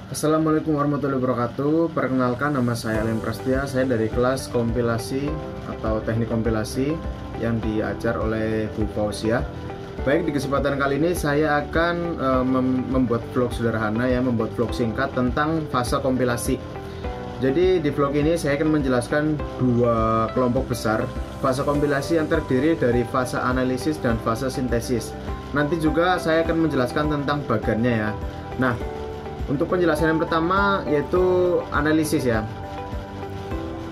Assalamualaikum warahmatullahi wabarakatuh. Perkenalkan, nama saya Alem Prastia. Saya dari kelas kompilasi atau teknik kompilasi yang diajar oleh Bu Fauzia. Baik, di kesempatan kali ini saya akan membuat vlog sederhana, membuat vlog singkat tentang fase kompilasi. Jadi di vlog ini saya akan menjelaskan dua kelompok besar fase kompilasi yang terdiri dari fase analisis dan fase sintesis. Nanti juga saya akan menjelaskan tentang bagannya ya. Nah, untuk penjelasan yang pertama yaitu analisis ya.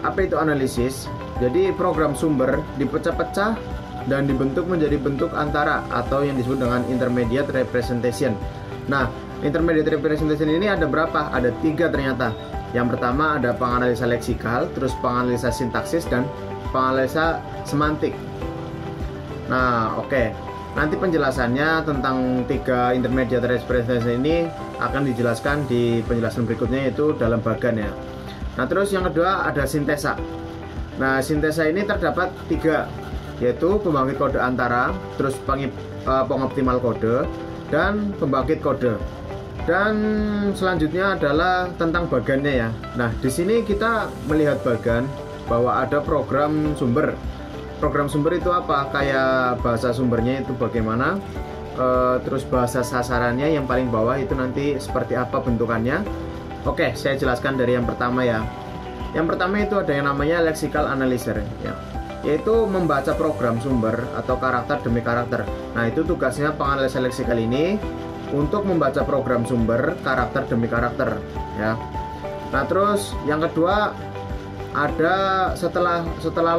Apa itu analisis? Jadi program sumber dipecah-pecah dan dibentuk menjadi bentuk antara atau yang disebut dengan intermediate representation. Nah, intermediate representation ini ada berapa? Ada 3 ternyata. Yang pertama ada penganalisa leksikal, terus penganalisa sintaksis, dan penganalisa semantik. Nah, oke. Nanti penjelasannya tentang 3 intermediate representation ini akan dijelaskan di penjelasan berikutnya, yaitu dalam bagan ya. Nah, terus yang kedua ada sintesa. Nah, sintesa ini terdapat 3, yaitu pembangkit kode antara, terus pengoptimal kode, dan pembangkit kode. Dan selanjutnya adalah tentang bagannya ya. Nah, di sini kita melihat bagan bahwa ada program sumber. Program sumber itu apa? Kayak bahasa sumbernya itu bagaimana, terus bahasa sasarannya yang paling bawah itu nanti seperti apa bentukannya. Oke, saya jelaskan dari yang pertama ya. Yang pertama itu ada yang namanya lexical analyzer ya, yaitu membaca program sumber atau karakter demi karakter. Nah, itu tugasnya penganalisa leksikal ini untuk membaca program sumber karakter demi karakter ya. Nah, terus yang kedua ada setelah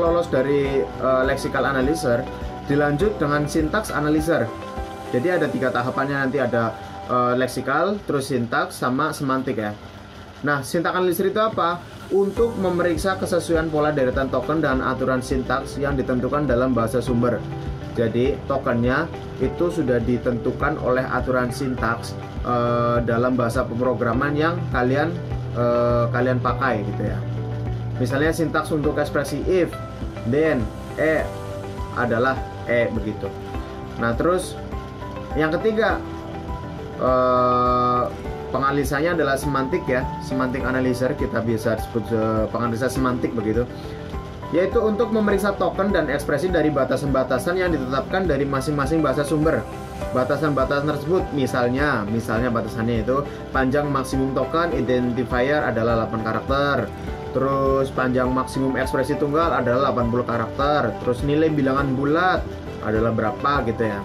lolos dari lexical analyzer dilanjut dengan syntax analyzer. Jadi ada 3 tahapannya, nanti ada leksikal, terus sintaks, sama semantik ya. Nah, syntax analyzer itu apa? Untuk memeriksa kesesuaian pola deretan token dan aturan sintaks yang ditentukan dalam bahasa sumber. Jadi tokennya itu sudah ditentukan oleh aturan sintaks dalam bahasa pemrograman yang kalian pakai gitu ya. Misalnya sintaks untuk ekspresi if, then, adalah begitu. Nah, terus yang ketiga penganalisanya adalah semantik ya, semantik analyzer, kita bisa sebut penganalisa semantik begitu, yaitu untuk memeriksa token dan ekspresi dari batasan-batasan yang ditetapkan dari masing-masing bahasa sumber. Batasan-batasan tersebut misalnya batasannya itu panjang maksimum token identifier adalah 8 karakter, terus panjang maksimum ekspresi tunggal adalah 80 karakter, terus nilai bilangan bulat adalah berapa gitu ya.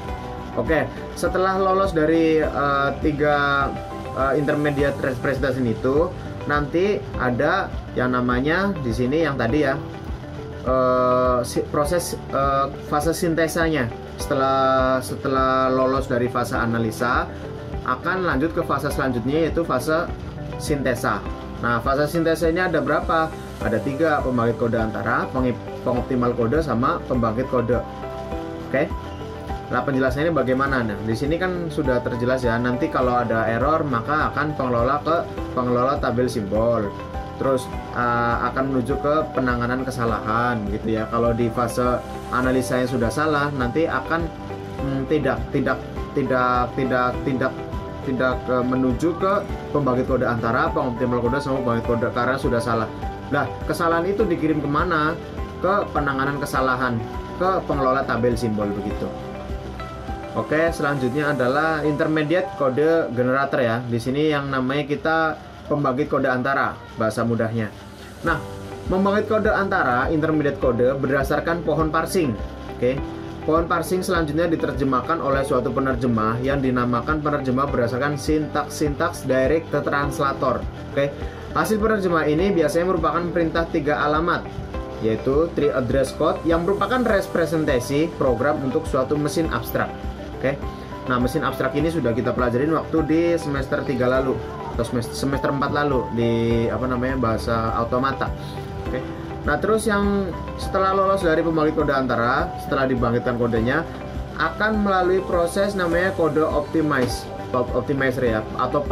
Oke, setelah lolos dari 3 intermediate representation itu, nanti ada yang namanya di sini yang tadi ya, proses fase sintesanya. Setelah lolos dari fase analisa akan lanjut ke fase selanjutnya, yaitu fase sintesa. Nah, fase sintesa ini ada berapa? Ada 3, pembangkit kode antara, pengoptimal kode, sama pembangkit kode. Oke. Nah, penjelasannya bagaimana? Nah, di sini kan sudah terjelas ya. Nanti kalau ada error maka akan pengelola tabel simbol. Terus akan menuju ke penanganan kesalahan gitu ya. Kalau di fase analisa yang sudah salah, nanti akan tidak menuju ke pembangkit kode antara, pengoptimal kode, sama pembangkit kode karena sudah salah. Nah, kesalahan itu dikirim kemana? Ke penanganan kesalahan, ke pengelola tabel simbol begitu. Oke, selanjutnya adalah intermediate kode generator ya. Di sini yang namanya kita pembangkit kode antara, bahasa mudahnya. Nah, membangkit kode antara, intermediate kode, berdasarkan pohon parsing. Oke. Pohon parsing selanjutnya diterjemahkan oleh suatu penerjemah yang dinamakan penerjemah berdasarkan sintaks direct translator. Oke. Hasil penerjemah ini biasanya merupakan perintah 3 alamat, yaitu tree address code, yang merupakan representasi program untuk suatu mesin abstrak. Oke. Nah, mesin abstrak ini sudah kita pelajarin waktu di semester 3 lalu atau semester 4 lalu di bahasa automata. Oke. Nah, terus yang setelah lolos dari pembangkit kode antara, setelah dibangkitkan kodenya, akan melalui proses namanya kode optimizer ya, atau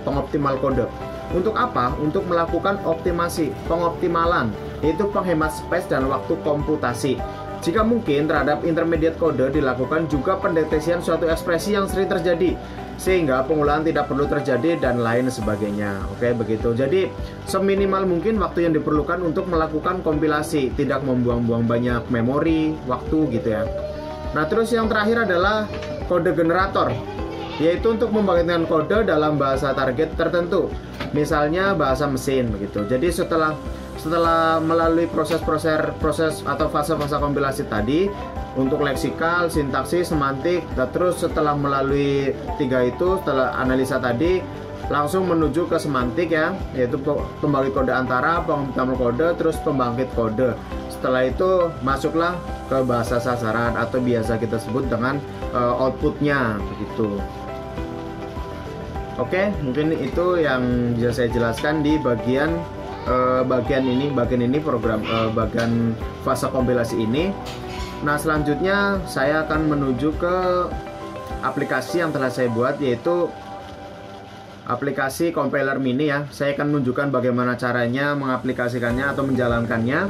pengoptimal kode. Untuk apa? Untuk melakukan optimasi, pengoptimalan, yaitu penghemat space dan waktu komputasi. Jika mungkin, terhadap intermediate kode dilakukan juga pendeteksian suatu ekspresi yang sering terjadi. sehingga pengulangan tidak perlu terjadi dan lain sebagainya. Oke, begitu. Jadi seminimal mungkin waktu yang diperlukan untuk melakukan kompilasi, tidak membuang-buang banyak memori, waktu gitu ya. Nah, terus yang terakhir adalah kode generator, yaitu untuk membangkitkan kode dalam bahasa target tertentu, misalnya bahasa mesin begitu. Jadi setelah melalui proses atau fase-fase kompilasi tadi untuk leksikal, sintaksis, semantik, dan terus setelah melalui 3 itu, setelah analisa tadi langsung menuju ke semantik ya, yaitu pembangkit kode antara, pengetahuan kode, terus pembangkit kode. Setelah itu masuklah ke bahasa sasaran atau biasa kita sebut dengan outputnya begitu. Oke, mungkin itu yang bisa saya jelaskan di bagian ini program bagian fase kompilasi ini. Nah, selanjutnya saya akan menuju ke aplikasi yang telah saya buat, yaitu aplikasi compiler mini ya. Saya akan menunjukkan bagaimana caranya mengaplikasikannya atau menjalankannya.